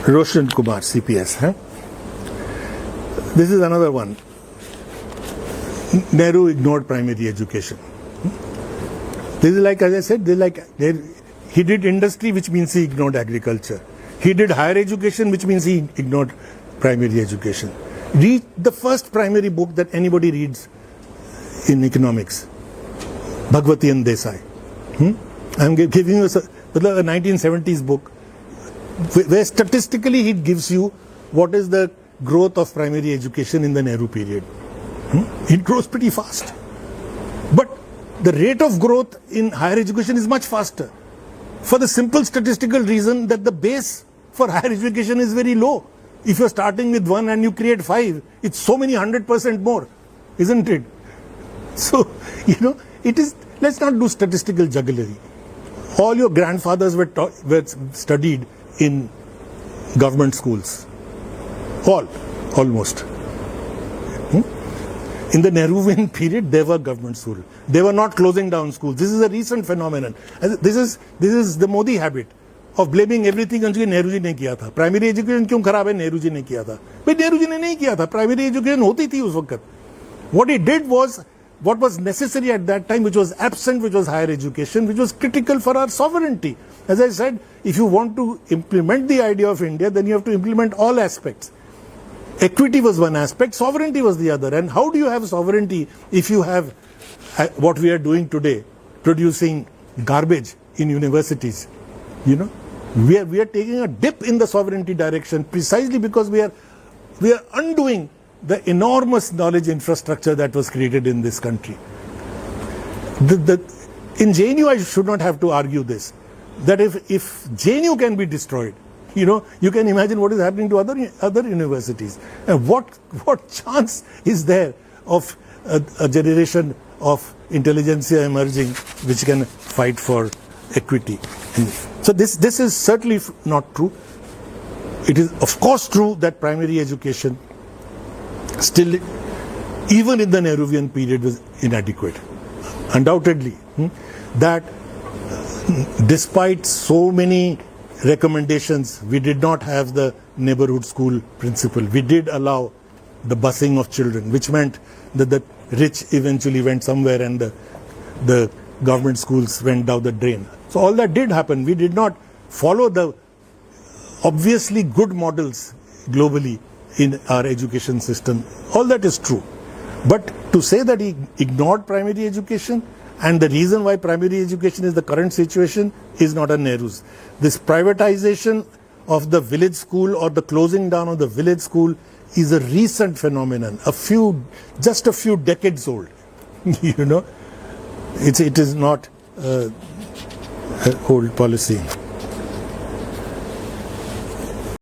Roshan Kumar, CPS. Huh? This is another one. Nehru ignored primary education. This is like, as I said, he did industry, which means he ignored agriculture. He did higher education, which means he ignored primary education. Read the first primary book that anybody reads in economics, Bhagwati and Desai. I'm giving you a 1970s book where statistically he gives you what is the growth of primary education in the Nehru period. It grows pretty fast. But the rate of growth in higher education is much faster, for the simple statistical reason that the base for higher education is very low. If you're starting with 1 and you create 5, it's so many 100% more, isn't it? So, it is, let's not do statistical jugglery. All your grandfathers were studied in government schools. Almost. In the Nehruvian period, there were government schools. They were not closing down schools. This is a recent phenomenon. This is the Modi habit of blaming everything on Nehru ji ne kiya tha. Primary education kyun kharab hai? Nehru ji ne kiya tha. But Nehru ji ne nahi kiya tha. Primary education hoti thi us waqt. What he did was what was necessary at that time, which was absent, which was higher education, which was critical for our sovereignty. As I said, if you want to implement the idea of India, then you have to implement all aspects. Equity was one aspect, sovereignty was the other. And how do you have sovereignty if you have what we are doing today, producing garbage in universities? We are taking a dip in the sovereignty direction precisely because we are undoing the enormous knowledge infrastructure that was created in this country. In JNU, I should not have to argue this, that if JNU can be destroyed, you can imagine what is happening to other universities. And what chance is there of a generation of intelligentsia emerging which can fight for equity? So this is certainly not true. It is of course true that primary education still, even in the Nehruvian period, was inadequate. Undoubtedly, that despite so many recommendations, we did not have the neighborhood school principle. We did allow the busing of children, which meant that the rich eventually went somewhere and the government schools went down the drain. So all that did happen. We did not follow the obviously good models globally in our education system. All that is true. But to say that he ignored primary education, and the reason why primary education is the current situation is not a Nehru's. This privatization of the village school or the closing down of the village school is a recent phenomenon, just a few decades old. It is not an old policy.